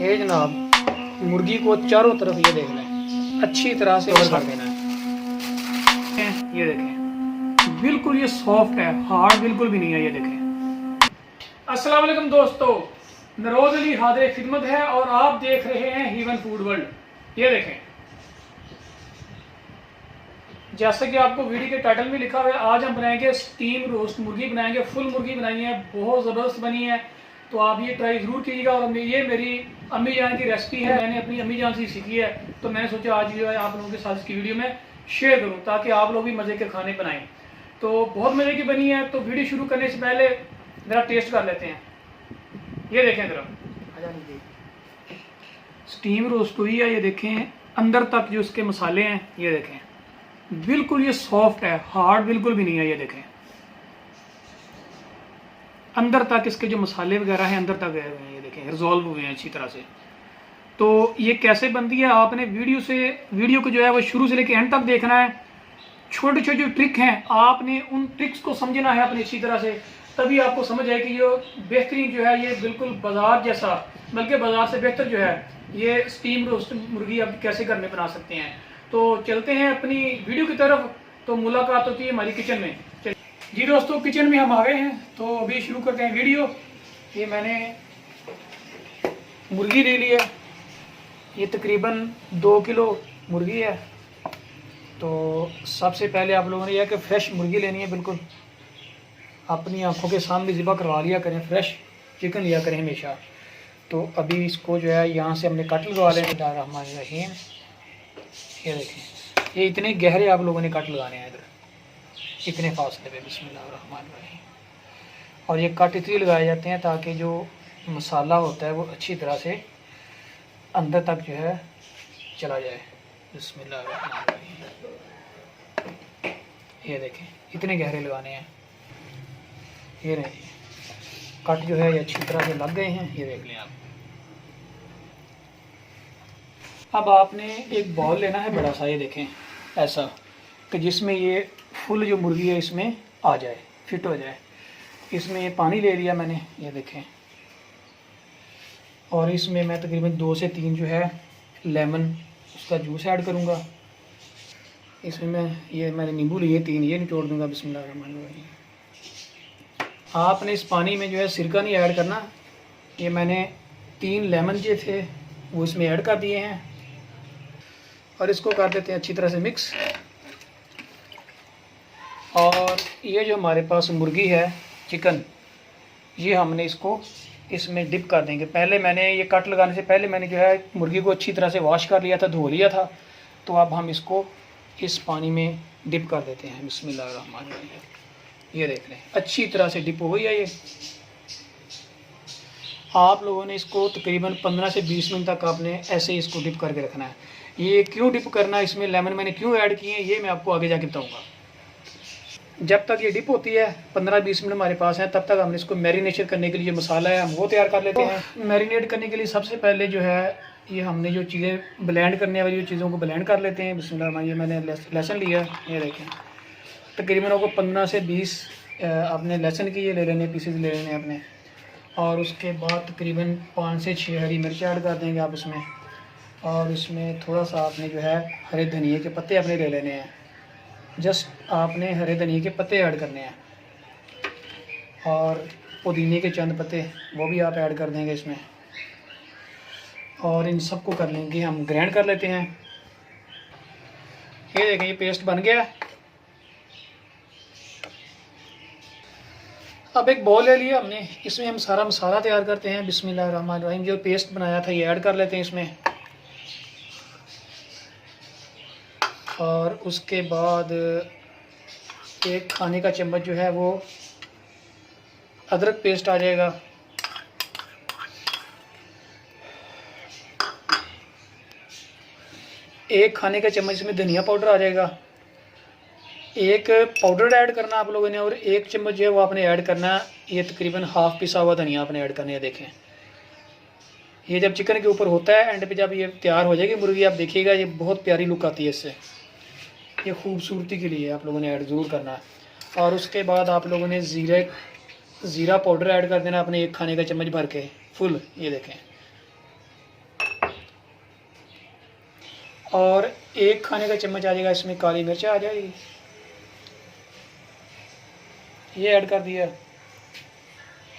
ये जनाब मुर्गी को चारों तरफ ये देख लें, अच्छी तरह से कवर कर देना है। ये देखें बिल्कुल ये सॉफ्ट है, हार्ड बिल्कुल भी नहीं है। ये देखें। अस्सलाम वालेकुम दोस्तों, नरोज अली हाजिर खिदमत है और आप देख रहे हैं हीवन फूड वर्ल्ड। ये देखें, जैसे कि आपको वीडियो के टाइटल में लिखा हुआ है, आज हम बनाएंगे स्टीम रोस्ट मुर्गी बनाएंगे। फुल मुर्गी बनाई है, बहुत ज़बरदस्त बनी है, तो आप ये ट्राई ज़रूर कीजिएगा। और ये मेरी अम्मी जान की रेसिपी है, मैंने अपनी अम्मी जान से सीखी है, तो मैंने सोचा आज जो है आप लोगों के साथ इसकी वीडियो में शेयर करूं ताकि आप लोग भी मज़े के खाने बनाएं। तो बहुत मज़े की बनी है। तो वीडियो शुरू करने से पहले ज़रा टेस्ट कर लेते हैं। ये देखें ज़रा, स्टीम रोस्ट हुई है। ये देखें अंदर तक जो इसके मसाले हैं, ये देखें बिल्कुल ये सॉफ्ट है, हार्ड बिल्कुल भी नहीं है। ये देखें अंदर तक इसके जो मसाले वगैरह हैं अंदर तक गए हुए हैं, ये देखें रिजॉल्व हुए हैं अच्छी तरह से। तो ये कैसे बनती है, आपने वीडियो को जो है वो शुरू से लेकर एंड तक देखना है। छोटे छोटे जो ट्रिक हैं आपने उन ट्रिक्स को समझना है अपनी अच्छी तरह से, तभी आपको समझ आए कि ये बेहतरीन जो है ये बिल्कुल बाजार जैसा, बल्कि बाजार से बेहतर जो है ये स्टीम रोस्ट मुर्गी आप कैसे घर में बना सकते हैं। तो चलते हैं अपनी वीडियो की तरफ। तो मुलाकात होती है हमारी किचन में। जी दोस्तों, किचन में हम आ गए हैं, तो अभी शुरू करते हैं वीडियो। ये मैंने मुर्गी ले ली है, ये तकरीबन 2 किलो मुर्गी है। तो सबसे पहले आप लोगों ने यह कि फ्रेश मुर्गी लेनी है, बिल्कुल अपनी आंखों के सामने ज़िबा करवा लिया करें, फ्रेश चिकन लिया करें हमेशा। तो अभी इसको जो है यहाँ से हमने कट लगवा लें। बिस्मिल्लाहिर्रहमानिर्रहीम। ये देखें, ये इतने गहरे आप लोगों ने कट लगाने हैं, इधर इतने फासले पे। बिस्मिल्लाहिर्रहमानिर्रहीम। और ये कट इसलिए लगाए जाते हैं ताकि जो मसाला होता है वो अच्छी तरह से अंदर तक जो है चला जाए। बिस्मिल्लाहिर्रहमानिर्रहीम। ये देखें इतने गहरे लगाने हैं। ये रहे कट जो है ये अच्छी तरह से लग गए हैं, ये देख लें आप। अब आपने एक बाउल लेना है बड़ा सा, ये देखें ऐसा कि जिसमें ये फुल जो मुर्गी है इसमें आ जाए, फिट हो जाए। इसमें ये पानी ले लिया मैंने, ये देखें। और इसमें मैं तकरीबन 2 से 3 जो है लेमन उसका जूस ऐड करूँगा। इसमें मैंने नींबू लिए 3, ये निचोड़ दूँगा। बिस्मिल्लाहिर्रहमानिर्रहीम। आपने इस पानी में जो है सिरका नहीं ऐड करना। ये मैंने 3 लेमन जो थे वो इसमें ऐड कर दिए हैं और इसको कर देते हैं अच्छी तरह से मिक्स। और ये जो हमारे पास मुर्गी है चिकन, ये हमने इसको इसमें डिप कर देंगे। पहले मैंने ये कट लगाने से पहले मैंने जो है मुर्गी को अच्छी तरह से वॉश कर लिया था, धो लिया था। तो अब हम इसको इस पानी में डिप कर देते हैं। बिस्मिल्लाहिर्रहमानिर्रहीम। ये देख लें अच्छी तरह से डिप हो गई है ये। आप लोगों ने इसको तकरीबन 15 से 20 मिनट तक आपने ऐसे ही इसको डिप करके रखना है। ये क्यों डिप करना है, इसमें लेमन मैंने क्यों ऐड किए हैं, ये मैं आपको आगे जाके बताऊँगा। जब तक ये डिप होती है 15-20 मिनट हमारे पास है, तब तक हमने इसको मैरिनेशन करने के लिए जो मसाला है हम वो तैयार कर लेते हैं। मैरिनेट करने के लिए सबसे पहले जो है ये हमने जो चीज़ें ब्लेंड करने वाली चीज़ों को ब्लेंड कर लेते हैं। बिस्मिल्लाह। ये मैंने लहसुन लिया, ये देखें तकरीबन आपको 15 से 20 आपने लहसुन की ये ले लेने, पीसेज ले लेने अपने। और उसके बाद तकरीबन 5 से 6 हरी मिर्च ऐड कर देंगे आप उसमें। और इसमें थोड़ा सा आपने जो है हरे धनिए के पत्ते अपने ले लेने हैं। जस्ट आपने हरे धनिए के पत्ते ऐड करने हैं और पुदीने के चंद पत्ते वो भी आप ऐड कर देंगे इसमें। और इन सबको कर लेंगे, हम ग्राइंड कर लेते हैं। ये देखें ये पेस्ट बन गया। अब एक बॉल ले लिया हमने, इसमें हम सारा मसाला तैयार करते हैं। बिस्मिल्लाहिर्रहमानिर्रहीम। जो पेस्ट बनाया था ये ऐड कर लेते हैं इसमें। और उसके बाद 1 खाने का चम्मच जो है वो अदरक पेस्ट आ जाएगा। एक खाने का चम्मच इसमें धनिया पाउडर आ जाएगा। एक पाउडर ऐड करना आप लोगों ने, और 1 चम्मच जो है वो आपने ऐड करना, ये तकरीबन हाफ पिसा हुआ धनिया आपने ऐड करना है। देखें ये जब चिकन के ऊपर होता है एंड पे जब ये तैयार हो जाएगी मुर्गी, आप देखिएगा ये बहुत प्यारी लुक आती है इससे। ये खूबसूरती के लिए आप लोगों ने ऐड ज़रूर करना है। और उसके बाद आप लोगों ने ज़ीरा पाउडर ऐड कर देना अपने 1 खाने का चम्मच भर के फुल। ये देखें और 1 खाने का चम्मच आ जाएगा इसमें काली मिर्च आ जाएगी, ये ऐड कर दिया।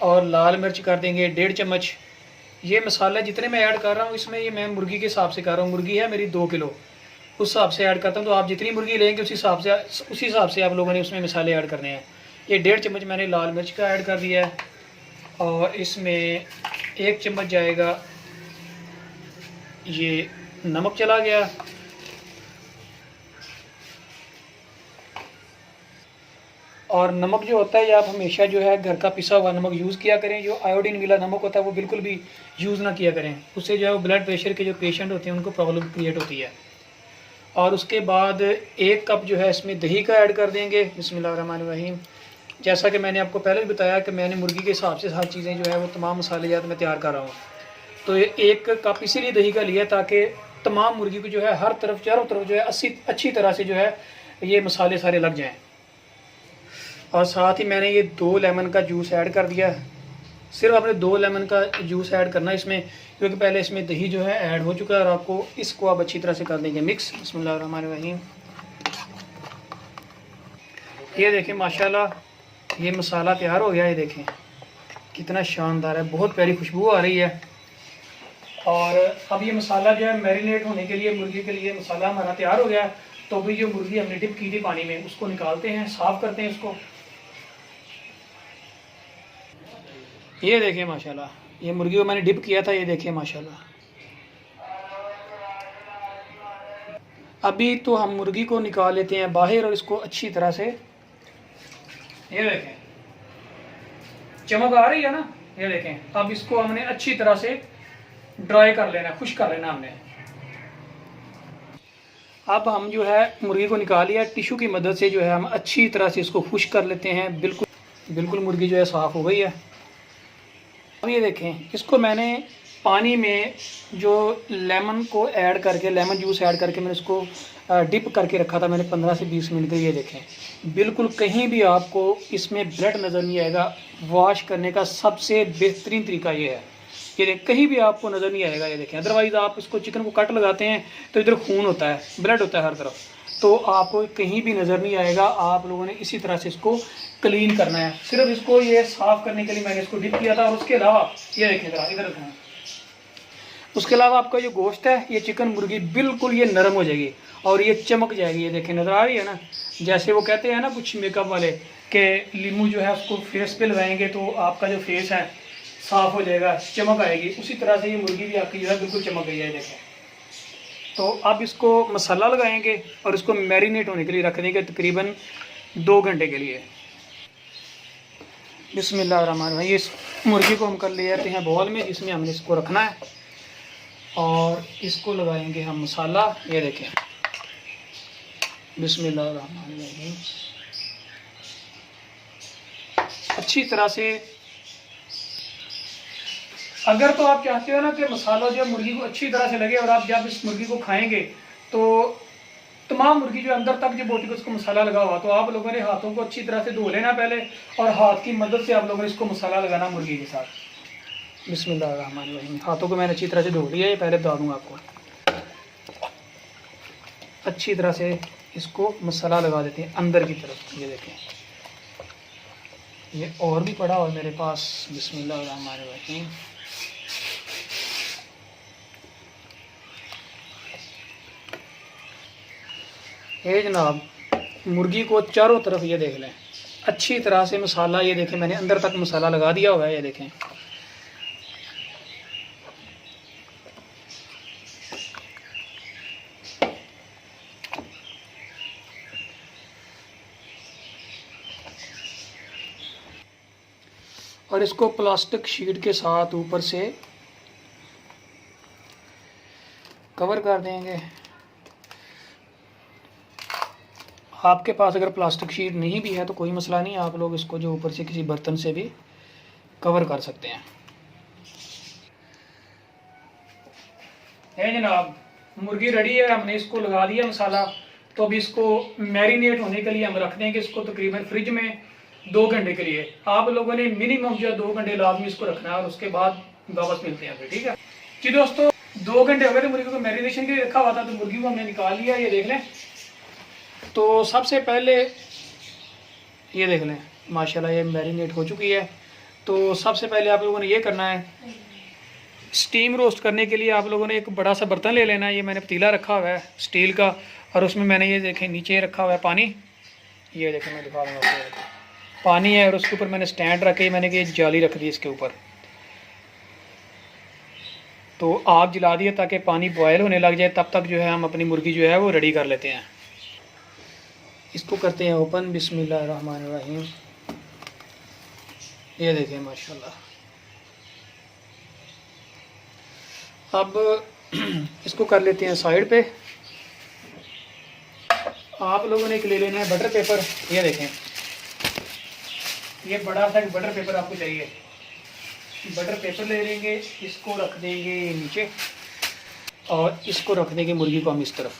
और लाल मिर्च कर देंगे 1.5 चम्मच। ये मसाला जितने मैं ऐड कर रहा हूँ इसमें, ये मैं मुर्गी के हिसाब से कर रहा हूँ। मुर्गी है मेरी 2 किलो, उस हिसाब से ऐड करता हूँ। तो आप जितनी मुर्गी लेंगे उसी हिसाब से आप लोगों ने उसमें मसाले ऐड करने हैं। ये 1.5 चम्मच मैंने लाल मिर्च का ऐड कर दिया है। और इसमें 1 चम्मच जाएगा ये नमक चला गया। और नमक जो होता है, आप हमेशा जो है घर का पिसा हुआ नमक यूज़ किया करें। जो आयोडीन वाला नमक होता है वो बिल्कुल भी यूज़ ना किया करें, उससे जो है ब्लड प्रेशर के जो पेशेंट होते हैं उनको प्रॉब्लम क्रिएट होती है। और उसके बाद 1 कप जो है इसमें दही का ऐड कर देंगे। बिस्मिल्लाहिर्रहमानिर्रहीम। जैसा कि मैंने आपको पहले भी बताया कि मैंने मुर्गी के हिसाब से हर चीज़ें जो है वो तमाम मसालेजात मैं तैयार कर रहा हूँ। तो ये 1 कप इसीलिए दही का लिया ताकि तमाम मुर्गी को जो है हर तरफ चारों तरफ जो है अच्छी तरह से जो है ये मसाले सारे लग जाएँ। और साथ ही मैंने ये 2 लेमन का जूस ऐड कर दिया। सिर्फ आपने 2 लेमन का जूस ऐड करना है इसमें, क्योंकि पहले इसमें दही जो है ऐड हो चुका है। और आपको इसको आप अच्छी तरह से कर देंगे मिक्स। बिस्मिल्लाहिर्रहमानिर्रहीम। ये देखें माशाल्लाह ये मसाला तैयार हो गया। ये देखें कितना शानदार है, बहुत प्यारी खुशबू आ रही है। और अब ये मसाला जो है मैरिनेट होने के लिए, मुर्गी के लिए मसाला हमारा तैयार हो गया। तो अभी जो मुर्गी हमने डिप की थी पानी में, उसको निकालते हैं, साफ़ करते हैं इसको। ये देखिए माशाल्लाह ये मुर्गी को मैंने डिप किया था। ये देखिए माशाल्लाह। अभी तो हम मुर्गी को निकाल लेते हैं बाहर और इसको अच्छी तरह से, ये देखें चमक आ रही है ना, ये देखें। अब इसको हमने अच्छी तरह से ड्राई कर लेना, खुश्क कर लेना हमने। अब हम जो है मुर्गी को निकाल लिया, टिश्यू की मदद से जो है हम अच्छी तरह से इसको खुश्क कर लेते हैं। बिल्कुल मुर्गी जो है साफ़ हो गई है। अब ये देखें इसको मैंने पानी में जो लेमन को ऐड करके, लेमन जूस ऐड करके मैंने इसको डिप करके रखा था मैंने 15 से 20 मिनट के लिए। देखें बिल्कुल कहीं भी आपको इसमें ब्लड नज़र नहीं आएगा। वॉश करने का सबसे बेहतरीन तरीका ये है। ये देखें कहीं भी आपको नज़र नहीं आएगा। ये देखें अदरवाइज़ आप इसको चिकन को कट लगाते हैं तो इधर खून होता है, ब्लड होता है हर तरफ, तो आपको कहीं भी नज़र नहीं आएगा। आप लोगों ने इसी तरह से इसको क्लीन करना है। सिर्फ इसको ये साफ़ करने के लिए मैंने इसको डिप किया था। और उसके अलावा ये देखें ज़रा इधर रखें, उसके अलावा आपका जो गोश्त है, ये चिकन मुर्गी बिल्कुल ये नरम हो जाएगी और ये चमक जाएगी। ये देखें नज़र आ रही है ना, जैसे वो कहते हैं ना कुछ मेकअप वाले कि लीमू जो है उसको फेस पे लगाएंगे तो आपका जो फेस है साफ़ हो जाएगा, चमक आएगी। उसी तरह से ये मुर्गी भी आपकी जो है बिल्कुल चमक गई है। देखें तो अब इसको मसाला लगाएंगे और इसको मैरिनेट होने के लिए रख देंगे तकरीबन 2 घंटे के लिए। बिस्मिल्लाहिर्रहमानिर्रहीम। इस मुर्गी को हम कर ले जाते हैं बॉल में जिसमें हमने इसको रखना है और इसको लगाएंगे हम मसाला। ये देखें बिस्मिल्लाहिर्रहमानिर्रहीम। अच्छी तरह से, अगर तो आप चाहते हो ना कि मसाला जो मुर्गी को अच्छी तरह से लगे और आप जब इस मुर्गी को खाएंगे तो तमाम मुर्गी जो अंदर तक जो बोटी को उसको मसाला लगा हुआ, तो आप लोगों ने हाथों को अच्छी तरह से धो लेना पहले और हाथ की मदद से आप लोगों ने इसको मसाला लगाना मुर्गी के साथ। बिस्मिल्लाहिर्रहमानिर्रहीम। हाथों को मैंने अच्छी तरह से धो लिया है, पहले बता दूँगा आपको। अच्छी तरह से इसको मसाला लगा देते हैं अंदर की तरफ। ये देखें ये और भी पड़ा हुआ मेरे पास। बिस्मिल्लाहिर्रहमानिर्रहीम। ये जनाब मुर्गी को चारों तरफ ये देख लें अच्छी तरह से मसाला, ये देखें मैंने अंदर तक मसाला लगा दिया हुआ है। ये देखें और इसको प्लास्टिक शीट के साथ ऊपर से कवर कर देंगे। आपके पास अगर प्लास्टिक शीट नहीं भी है तो कोई मसला नहीं, आप लोग इसको जो ऊपर से किसी बर्तन से भी कवर कर सकते हैं। है जनाब मुर्गी रेडी है, हमने इसको लगा दिया मसाला। तो अभी इसको मैरिनेट होने के लिए हम रख देंगे इसको तकरीबन फ्रिज में 2 घंटे के लिए। आप लोगों ने मिनिमम जो 2 घंटे लाजमी इसको रखना है और उसके बाद वापस मिलते हैं फिर, ठीक है जी दोस्तों। 2 घंटे हो गए थे मुर्गी को मैरिनेशन के लिए रखा हुआ था, तो मुर्गी को हमने निकाल लिया। ये देख लें। तो सबसे पहले ये देख लें माशाल्लाह ये मैरिनेट हो चुकी है। तो सबसे पहले आप लोगों ने ये करना है, स्टीम रोस्ट करने के लिए आप लोगों ने एक बड़ा सा बर्तन ले लेना है। ये मैंने पतीला रखा हुआ है स्टील का, और उसमें मैंने ये देखें नीचे रखा हुआ है पानी। ये देखें मैं दिखा दूँगा आपको, पानी है, और उसके ऊपर मैंने स्टैंड रखे, मैंने कि जाली रख दी इसके ऊपर। तो आग जला दिए ताकि पानी बॉयल होने लग जाए। तब तक जो है हम अपनी मुर्गी जो है वो रेडी कर लेते हैं। इसको करते हैं ओपन। बिस्मिल्लाहिर्रहमानिर्रहीम। ये देखें माशाल्लाह। अब इसको कर लेते हैं साइड पे। आप लोगों ने एक ले लेना है बटर पेपर। ये देखें ये बड़ा सा बटर पेपर आपको चाहिए। बटर पेपर ले लेंगे, इसको रख देंगे नीचे, और इसको रख देंगे मुर्गी को हम इस तरफ,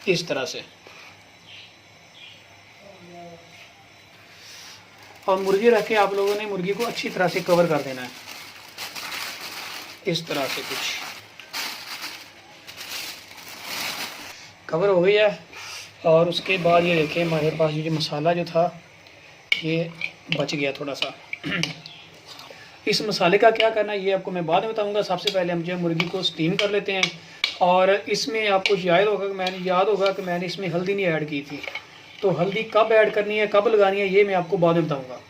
इस तरह से। और मुर्गी रख के आप लोगों ने मुर्गी को अच्छी तरह से कवर कर देना है, इस तरह से कुछ कवर हो गई है। और उसके बाद ये देखें हमारे पास ये मसाला जो था ये बच गया थोड़ा सा। इस मसाले का क्या करना है ये आपको मैं बाद में बताऊंगा। सबसे पहले हम जो है मुर्गी को स्टीम कर लेते हैं। और इसमें आपको याद होगा कि मैंने इसमें हल्दी नहीं ऐड की थी। तो हल्दी कब ऐड करनी है, कब लगानी है, ये मैं आपको बाद में बताऊंगा।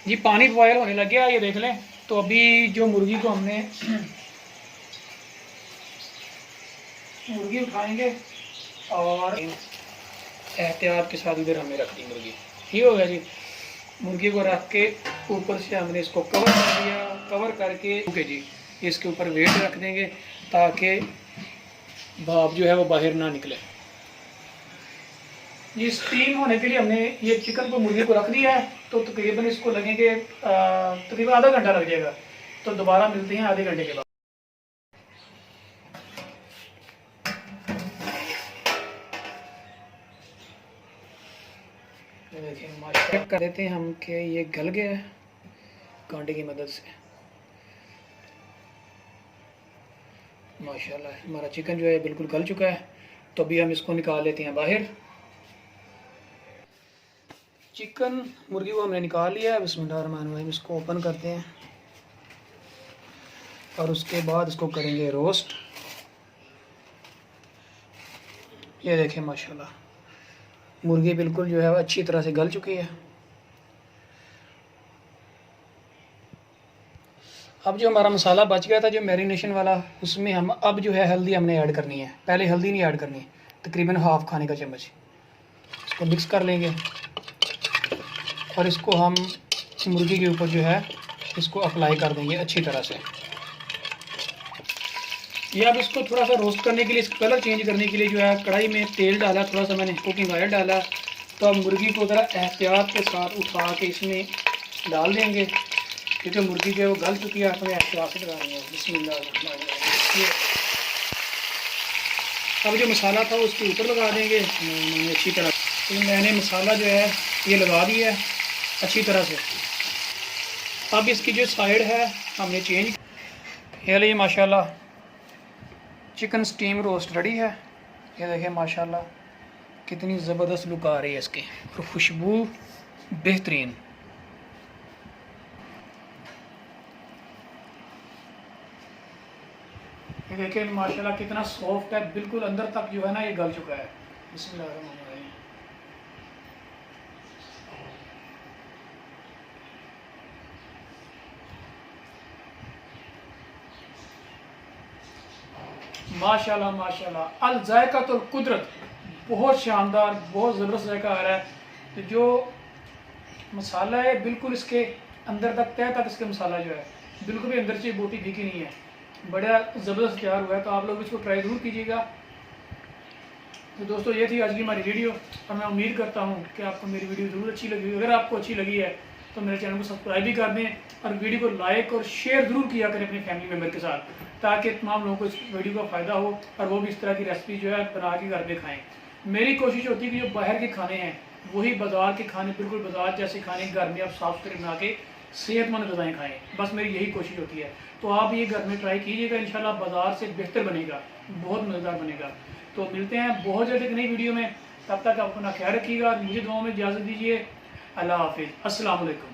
जी पानी बॉयल होने लग गया, ये देख लें। तो अभी जो मुर्गी को हमने मुर्गी उठाएंगे और एहतियात के साथ इधर हमें रख दी मुर्गी। ये हो गया जी। मुर्गी को रख के ऊपर से हमने इसको कवर कर दिया। कवर करके ओके जी इसके ऊपर वेट रख देंगे ताकि भाप जो है वो बाहर ना निकले। ये स्टीम होने के लिए हमने ये चिकन को मुर्गी को रख दिया है। तो तकरीबन इसको लगेंगे तकरीबन आधा घंटा लग जाएगा। तो दोबारा मिलते हैं आधे घंटे के बाद। देखिए चेक कर देते हैं हम कि ये गल गया है कांटे की मदद से। माशाल्लाह हमारा चिकन जो है बिल्कुल गल चुका है। तो अभी हम इसको निकाल लेते हैं बाहर। चिकन मुर्गी को हमने निकाल लिया है। बिस्मिल्लाहिर्रहमानिर्रहीम। इसको ओपन करते हैं और उसके बाद इसको करेंगे रोस्ट। ये देखें माशाल्लाह मुर्गी बिल्कुल जो है अच्छी तरह से गल चुकी है। अब जो हमारा मसाला बच गया था जो मैरिनेशन वाला, उसमें हम अब जो है हल्दी हमने ऐड करनी है। पहले हल्दी नहीं ऐड करनी, तकरीबन हाफ खाने का चम्मच। इसको मिक्स कर लेंगे और इसको हम मुर्गी के ऊपर जो है इसको अप्लाई कर देंगे अच्छी तरह से। ये अब इसको थोड़ा सा रोस्ट करने के लिए, इसका कलर चेंज करने के लिए जो है कढ़ाई में तेल डाला, थोड़ा सा मैंने कुकिंग ऑयल डाला। तो अब मुर्गी को ज़रा एहतियात के साथ उठा के इसमें डाल देंगे क्योंकि मुर्गी जो है वो गल चुकी है। तो एहतियात से लगा देंगे। बिस्मिल्लाह। अब जो मसाला था उसके ऊपर लगा देंगे अच्छी तरह। तो मैंने मसाला जो है ये लगा दिया है अच्छी तरह से। अब इसकी जो साइड है हमने चेंज। ये लिए माशाल्लाह चिकन स्टीम रोस्ट रेडी है। ये देखें माशाल्लाह कितनी ज़बरदस्त लुक आ रही है इसकी, और खुशबू बेहतरीन। ये देखें माशाल्लाह कितना सॉफ्ट है, बिल्कुल अंदर तक जो है ना ये गल चुका है। बिस्मिल्लाहिर्रहमानिर्रहीम। माशाल्लाह माशाल्लाह अल जायका कुदरत, बहुत शानदार, बहुत ज़बरदस्त जायका आ रहा है। तो जो मसाला है बिल्कुल इसके अंदर तक, तह तक इसके मसाला जो है बिल्कुल भी अंदर से बोटी फीकी नहीं है, बड़ा ज़बरदस्त तैयार हुआ है। तो आप लोग इसको ट्राई ज़रूर कीजिएगा। तो दोस्तों ये थी आज की हमारी वीडियो, और मैं उम्मीद करता हूँ कि आपको मेरी वीडियो ज़रूर अच्छी लगी। अगर आपको अच्छी लगी है तो मेरे चैनल को सब्सक्राइब भी कर दें और वीडियो को लाइक और शेयर ज़रूर किया करें अपने फैमिली मेम्बर के साथ, ताकि तमाम लोगों को इस वीडियो का फ़ायदा हो और वो भी इस तरह की रेसिपी जो है बना के घर में खाएँ। मेरी कोशिश होती है कि जो बाहर के खाने हैं वही बाज़ार के खाने, बिल्कुल बाज़ार जैसे खाने घर में आप साफ़ सुथरे बना के सेहतमंद ग़िज़ाएँ खाएँ, बस मेरी यही कोशिश होती है। तो आप ये घर में ट्राई कीजिएगा, इंशाल्लाह बाज़ार से बेहतर बनेगा, बहुत मज़ेदार बनेगा। तो मिलते हैं बहुत जल्द एक नई वीडियो में, तब तक आप अपना ख्याल रखिएगा। मुझे दुआओं में इजाज़त दीजिए। अल्लाह हाफ़िज़। अस्सलाम वालेकुम।